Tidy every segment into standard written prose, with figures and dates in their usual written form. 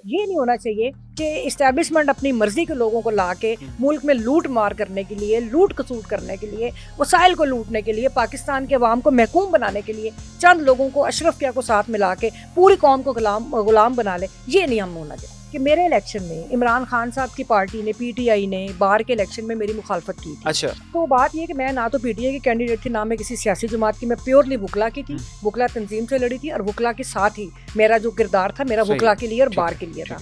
ये नहीं होना चाहिए कि इस्टेब्लिशमेंट अपनी मर्जी के लोगों को ला के मुल्क में लूट मार करने के लिए, लूट खसूट करने के लिए, वसाइल को लूटने के लिए, पाकिस्तान के अवाम को महकूम बनाने के लिए चंद लोगों को, अशरफिया को साथ मिला के पूरी कौम को गुलाम बना ले। ये नहीं हम होना चाहिए। कि मेरे इलेक्शन में इमरान खान साहब की पार्टी ने, पीटीआई ने, बार के इलेक्शन में मेरी मुखालफत की थी। अच्छा। तो बात ये कि मैं ना तो पीटीआई की कैंडिडेट थी, ना मैं किसी सियासी जमात की, मैं प्योरली वुकला की थी। वुकला तंजीम से लड़ी थी और वुकला के साथ ही मेरा जो किरदार था मेरा वुकला के लिए और बार के लिए था।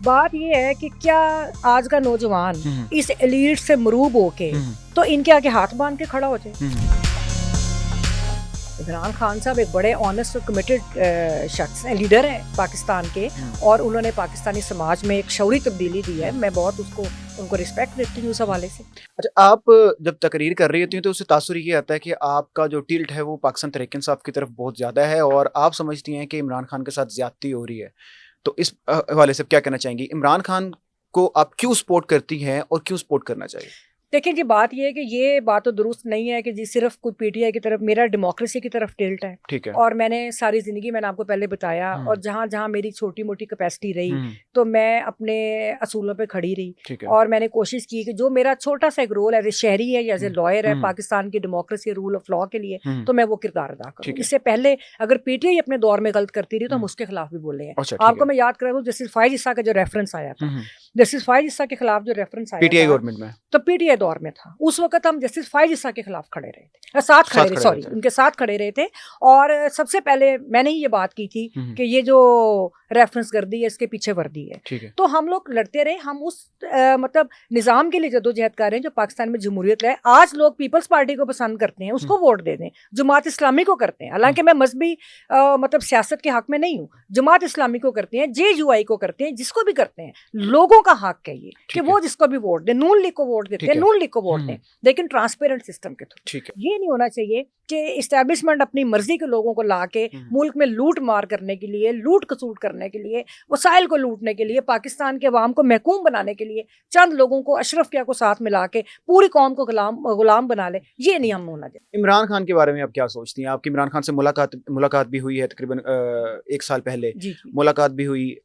बात ये है कि क्या आज का नौजवान इस एलीट से मरूब होके तो इनके आगे हाथ बांध के खड़ा हो जाए? इमरान खान साहब एक बड़े ऑनेस्ट और कमिटेड शख्स हैं, लीडर हैं पाकिस्तान के, और उन्होंने पाकिस्तानी समाज में एक शौरी तब्दीली दी है। मैं बहुत उनको रिस्पेक्ट देती हूँ उस हवाले से। अच्छा, आप जब तकरीर कर रही होती हैं तो उससे तासुर ये आता है कि आपका जो टिल्ट है वो पाकिस्तान तहरीक इंसाफ की तरफ बहुत ज़्यादा है और आप समझती हैं कि इमरान खान के साथ ज्यादती हो रही है। तो इस हवाले से क्या कहना चाहेंगी? इमरान खान को आप क्यों सपोर्ट करती हैं और क्यों सपोर्ट करना चाहिए? देखिए जी, बात ये है कि ये बात तो दुरुस्त नहीं है कि जी सिर्फ कोई पीटीआई की तरफ, मेरा डेमोक्रेसी की तरफ टिल्ट है। ठीक है। और मैंने सारी जिंदगी, मैंने आपको पहले बताया, और जहाँ जहाँ मेरी छोटी मोटी कैपेसिटी रही तो मैं अपने असूलों पे खड़ी रही और मैंने कोशिश की कि जो मेरा छोटा सा एक रोल एज ए शहरी है या एज ए लॉयर है पाकिस्तान की डेमोक्रेसी, रूल ऑफ लॉ के लिए, तो मैं वो किरदार अदा करूँ। इससे पहले अगर पीटीआई अपने दौर में गलत करती रही तो हम उसके खिलाफ भी बोले हैं। आपको मैं याद करा दूं, जस्टिस फाइज ईसा का जो रेफरेंस आया था, जस्टिस फाइज ईसा के खिलाफ जो रेफरेंस आया पीटीआई गवर्नमेंट में, तो पीटीआई दौर में था, उस वक्त हम जस्टिस फाइज ईसा के खिलाफ खड़े रहे थे, उनके साथ खड़े रहे थे। और सबसे पहले मैंने ही ये बात की थी कि ये जो रेफरेंस गर्दी है इसके पीछे वर्दी है। तो हम लोग लड़ते रहे, हम उस मतलब निजाम के लिए जदोजहद कर रहे हैं जो पाकिस्तान में जमहूरियत लाए। आज लोग पीपल्स पार्टी को पसंद करते हैं, उसको वोट दे दें, जमात इस्लामी को करते हैं, हालांकि मैं मजहबी मतलब सियासत के हक में नहीं हूँ, जमात इस्लामी को करते हैं, JUI को करते हैं, जिसको भी करते हैं, लोगों का हक है ये कि वो जिसको भी वोट दे, नून लीग को वोट देते हैं, नून लीग को वोट दें, लेकिन ट्रांसपेरेंट सिस्टम के थ्रू। ये नहीं होना चाहिए कि इस्टेब्लिशमेंट अपनी मर्जी के लोगों को ला के मुल्क में लूट मार करने के लिए, लूट खसूट करने के लिए, वसाइल को लूटने के लिए, पाकिस्तान के अवाम को महकूम बनाने के लिए चंद लोगों को, अशरफिया को साथ मिला के पूरी कौम को गुलाम बना ले। ये नहीं हम होना चाहिए। इमरान खान के बारे में आप क्या सोचती हैं? आपकी इमरान खान से मुलाकात भी हुई है, तकरीबन 1 साल पहले मुलाकात भी हुई।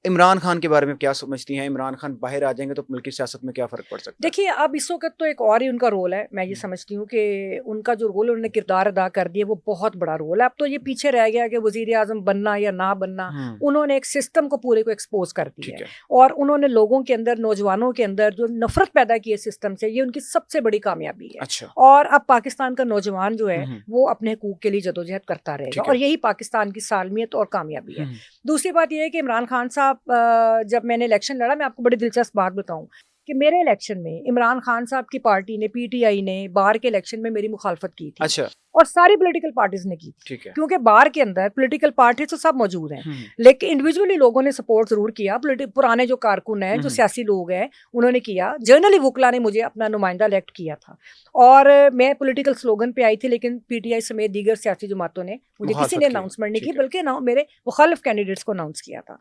इमरान खान के बारे में क्या समझती हैं? इमरान खान बाहर आ जाएंगे तो मुल्क की सियासत में क्या फ़र्क पड़ सकता है? देखिए, अब इस वक्त तो एक और ही उनका रोल है। मैं ये समझती हूँ कि उनका जो रोल उन्होंने किरदार अदा कर दिया वो बहुत बड़ा रोल है। अब तो ये पीछे रह गया कि वज़ीर आज़म बनना या ना बनना, उन्होंने एक सिस्टम को पूरे को एक्सपोज कर दिया है और उन्होंने लोगों के अंदर, नौजवानों के अंदर जो नफरत पैदा की है सिस्टम से, ये उनकी सबसे बड़ी कामयाबी है। अच्छा। और अब पाकिस्तान का नौजवान जो है वो अपने हकूक के लिए जदोजहद करता रहेगा और यही पाकिस्तान की सालमियत और कामयाबी है। दूसरी बात यह है कि इमरान खान साहब, जब मैंने इलेक्शन लड़ा, मैं आपको बड़ी दिलचस्प बात बताऊं कि मेरे इलेक्शन में इमरान खान साहब की पार्टी ने, पीटीआई ने, बार के इलेक्शन में मेरी मुखालफत की थी। अच्छा। और सारी पॉलिटिकल पार्टीज ने की, क्योंकि बार के अंदर पॉलिटिकल पार्टीज तो सब मौजूद हैं, लेकिन इंडिविजुअली लोगों ने सपोर्ट जरूर किया। पुराने जो कारकुन हैं, जो सियासी लोग हैं, उन्होंने किया। जनरली वुकला ने मुझे अपना नुमाइंदा इलेक्ट किया था और मैं पॉलिटिकल स्लोगन पे आई थी, लेकिन पीटीआई समेत दीगर सियासी जमातों ने, मुझे किसी ने अनाउंसमेंट नहीं की, बल्कि मेरे मुखालिफ कैंडिडेट्स को अनाउंस किया था।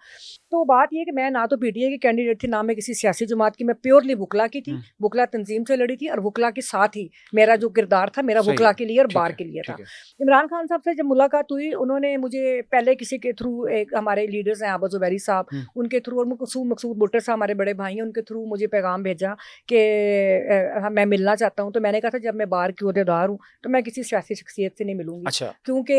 तो बात यह कि मैं ना तो पीटीआई की कैंडिडेट थी, ना मैं किसी सियासी जमात की, मैं प्योरली वुकला की थी। वुकला तंजीम से लड़ी थी और वुकला के साथ ही मेरा जो किरदार था मेरा वुकला के लिए और बार के लिए था। इमरान खान साहब से जब मुलाकात हुई, उन्होंने मुझे पहले किसी के थ्रू, एक हमारे लीडर्स हैं आबा ज़ुबैरी साहब, उनके थ्रू, और मकसूद भुट्टर साहब हमारे बड़े भाई हैं, उनके थ्रू मुझे पैगाम भेजा कि मैं मिलना चाहता हूं। तो मैंने कहा था जब मैं बार की ओहदेदार हूं तो मैं किसी सियासी शख्सियत से नहीं मिलूंगी। अच्छा। क्योंकि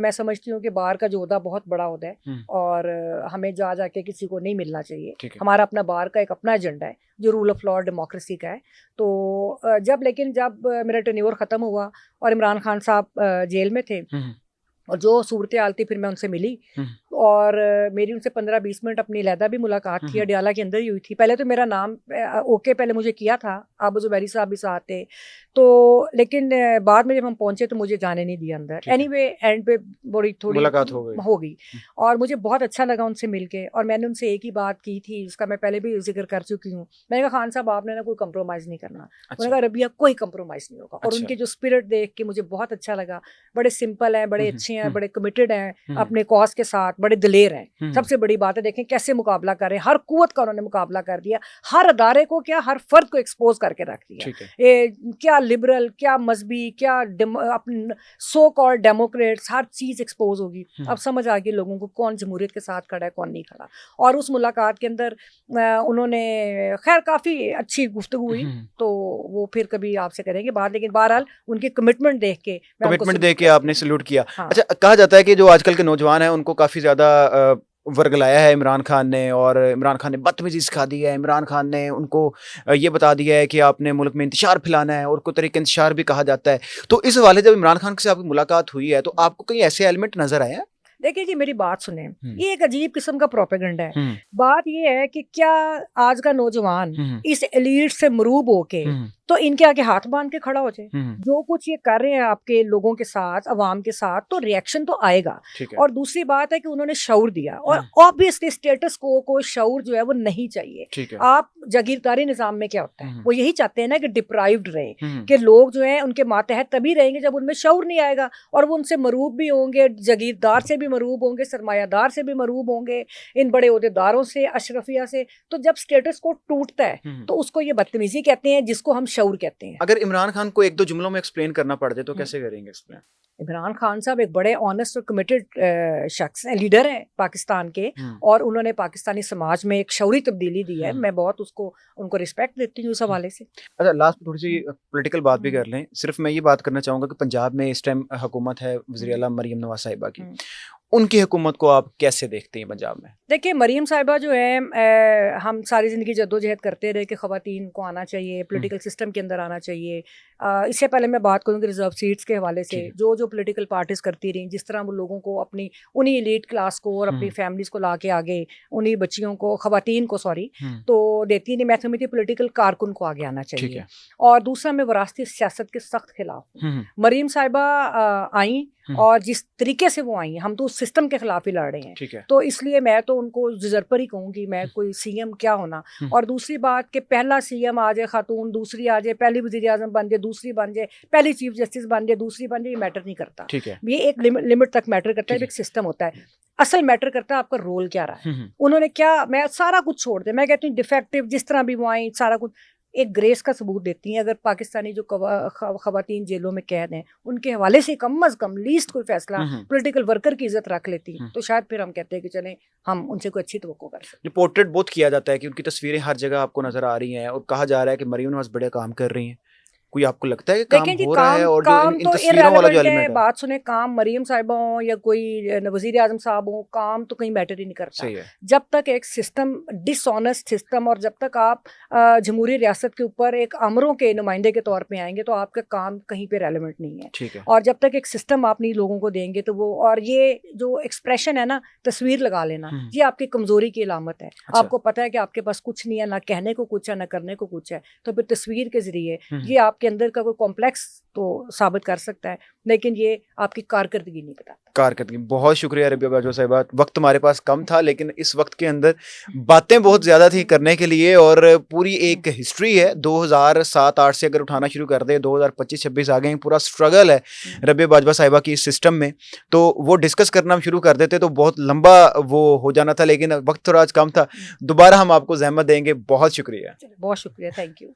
मैं समझती हूँ कि बार का जो ओहदा बहुत बड़ा ओहदा है और हमें जा जाके किसी को नहीं मिलना चाहिए। हमारा अपना बार का एक अपना एजेंडा है जो रूल ऑफ लॉ, डेमोक्रेसी का है। तो जब मेरा टेन्योर ख़त्म हुआ और इमरान खान साहब जेल में थे और जो सूरत हाल थी, फिर मैं उनसे मिली और मेरी उनसे 15-20 मिनट अपनी अलहदा भी मुलाकात थी, अडियाला के अंदर ही हुई थी। पहले तो मेरा नाम ओके पहले मुझे किया था, आबा ज़ुबैरी साहब भी साथ थे, तो लेकिन बाद में जब हम पहुंचे तो मुझे जाने नहीं दिया अंदर। एनीवे, एंड पे थोड़ी मुलाकात हो गई और मुझे बहुत अच्छा लगा उनसे मिलके। और मैंने उनसे एक ही बात की थी, उसका मैं पहले भी जिक्र कर चुकी हूँ। मैंने कहा खान साहब आपने ना कोई कंप्रोमाइज़ नहीं करना। उन्होंने कहा रबिया कोई कंप्रोमाइज़ नहीं होगा। और उनके जो स्पिरिट देख के मुझे बहुत अच्छा लगा। बड़े सिंपल हैं, बड़े अच्छे हैं, बड़े कमिटेड हैं अपने कॉज के साथ, बड़े दिलेर हैं। हम्म, सबसे बड़ी बात है, देखें कैसे मुकाबला कर रहे हैं, हर कुव्वत का उन्होंने मुकाबला कर दिया, हर अदारे को क्या, हर फर्द को एक्सपोज करके रख दिया। ठीक है। क्या लिबरल, क्या मजहबी, क्या सो कॉल्ड डेमोक्रेट्स, हर चीज एक्सपोज होगी। अब समझ आ गई लोगों को कौन जमहूरियत के साथ खड़ा है, कौन नहीं खड़ा। और उस मुलाकात के अंदर उन्होंने खैर काफी अच्छी गुफ्तगू हुई, तो वो फिर कभी आपसे करेंगे बात, लेकिन बहरहाल उनकी कमिटमेंट देख के कमिटमेंट देख के आपने सल्यूट किया। हाँ। अच्छा, कहा जाता है कि जो आजकल के नौजवान हैं उनको काफी ज्यादा वर्गलाया है इमरान खान ने, और इमरान खान ने बदतमीजी सिखा दी है। इमरान खान ने उनको ये बता दिया है कि आपने मुल्क में इंतशार फैलाना है, और को तरीके इंतशार भी कहा जाता है। तो इस हवाले जब इमरान खान से आपकी मुलाकात हुई है तो आपको कई ऐसे एलिमेंट नजर आए हैं? देखिए जी, मेरी बात सुने, ये एक अजीब किस्म का प्रोपेगेंडा है। हम्म, बात ये है कि क्या आज का नौजवान इस एलीट से मरूब होके तो इनके आगे हाथ बांध के खड़ा हो जाए? जो कुछ ये कर रहे हैं आपके लोगों के साथ, अवाम के साथ, तो रिएक्शन तो आएगा। ठीक है। और दूसरी बात है कि उन्होंने शऊर दिया, और ऑब्वियसली स्टेटस को शऊर जो है वो नहीं चाहिए। ठीक है। आप जागीरदारी निजाम में क्या होता है, वो यही चाहते हैं ना कि डिप्राइव्ड रहे, हम्म, कि लोग जो हैं उनके मातहत तभी रहेंगे जब उनमें शऊर नहीं आएगा, और वो उनसे मरूब भी होंगे, जागीरदार से भी मरूब होंगे, सरमायादार से भी मरूब होंगे, इन बड़े ओहदेदारों से, अशरफिया से। तो जब स्टेटस को टूटता है तो उसको ये बदतमीजी कहते हैं, जिसको हम शऊर कहते हैं। अगर इमरान खान को एक दो जुमलों में एक्सप्लेन करना पड़ जाए तो कैसे करेंगे एक्सप्लेन? इमरान खान साहब एक बड़े ऑनेस्ट और कमिटेड शख्स हैं, लीडर हैं पाकिस्तान के, और उन्होंने पाकिस्तानी समाज में एक शऊरी तब्दीली दी है। मैं बहुत उनको रिस्पेक्ट देती हूँ उस हवाले से। अच्छा, लास्ट में थोड़ी सी पॉलिटिकल बात भी कर लें। सिर्फ मैं ये बात करना चाहूंगा कि पंजाब में इस टाइम हुकूमत है वज़ीर आला मरियम नवाज साहिबा की, उनकी हुकूमत को आप कैसे देखते हैं पंजाब में? देखिए, मरीम साहिबा जो है, हम सारी ज़िंदगी जद्दोजहद करते रहे कि ख़वातीन को आना चाहिए, पॉलिटिकल सिस्टम के अंदर आना चाहिए। इससे पहले मैं बात करूँगी रिजर्व सीट्स के हवाले से, जो पॉलिटिकल पार्टीज़ करती रहीं, जिस तरह वो लोगों को अपनी उन्हीं एलीट क्लास को और अपनी फैमिलीज़ को ला के आगे, उन्हीं बच्चियों को, ख़वातीन को सॉरी, तो देती नहीं। मैं समझती पॉलिटिकल कारकुन को आगे आना चाहिए। और दूसरा, मैं वरासती सियासत के सख्त खिलाफ हूँ। मरीम साहिबा आई, और जिस तरीके से वो आई, हम तो उस सिस्टम के खिलाफ ही लड़ रहे हैं, तो इसलिए मैं तो उनको जिजर पर ही कहूँगी, मैं कोई सीएम क्या होना। और दूसरी बात कि पहला सीएम आ जाए खातून, दूसरी आ जाए, पहली वज़ीर आज़म बन जाए, दूसरी बन जाए, पहली चीफ जस्टिस बन जाए, दूसरी बन जाए, ये मैटर नहीं करता। ये एक लिमिट तक मैटर करता है, एक सिस्टम होता है। असल मैटर करता है आपका रोल क्या रहा है। उन्होंने क्या, मैं सारा कुछ छोड़ दे, मैं कहती हूँ डिफेक्टिव जिस तरह भी वो आई, सारा कुछ एक ग्रेस का सबूत देती हैं। अगर पाकिस्तानी जो खवातीन जेलों में कैद हैं, उनके हवाले से कम अज कम लीस्ट कोई फैसला पॉलिटिकल वर्कर की इज्जत रख लेती, तो शायद फिर हम कहते हैं कि चलें हम उनसे कोई अच्छी तवक्को कर सकते हैं। पोर्ट्रेट बहुत किया जाता है कि उनकी तस्वीरें हर जगह आपको नजर आ रही हैं, और कहा जा रहा है कि मरीम नवाज बड़े काम कर रही हैं। कोई आपको लगता है कि काम हो रहा है? और काम जो तो तस्वीरों वाला जो एलिमेंट है, बात सुने, काम मरीम साहिबा हो या कोई वजीर आजम साहब हो, काम तो कहीं मैटर ही नहीं करता। जब तक एक सिस्टम डिसऑनेस्ट सिस्टम, और जब तक आप जमहूरी रियासत के ऊपर एक अमरों के नुमाइंदे के तौर पे आएंगे, तो आपका काम कहीं पे रेलेवेंट नहीं है। और जब तक एक सिस्टम आप नहीं लोगों को देंगे, तो वो, और ये जो एक्सप्रेशन है ना, तस्वीर लगा लेना, ये आपकी कमजोरी की अलामत है। आपको पता है कि आपके पास कुछ नहीं है, ना कहने को कुछ है, ना करने को कुछ है, तो फिर तस्वीर के जरिए ये आपके अंदर का कोई कॉम्प्लेक्स तो साबित कर सकता है, लेकिन ये आपकी कारकर्दगी नहीं बताता। कारकर्दगी। बहुत शुक्रिया रबिया बाजवा साहिबा। वक्त हमारे पास कम था, लेकिन इस वक्त के अंदर बातें बहुत ज़्यादा थी करने के लिए, और पूरी एक हिस्ट्री है 2007-8 से अगर उठाना शुरू कर दे, 2025-26 आ गए, पूरा स्ट्रगल है रबिया बाजवा साहिबा की इस सिस्टम में। तो वो डिस्कस करना हम शुरू कर देते तो बहुत लंबा वो हो जाना था, लेकिन वक्त थोड़ा आज कम था। दोबारा हम आपको ज़हमत देंगे। बहुत शुक्रिया। बहुत शुक्रिया, थैंक यू।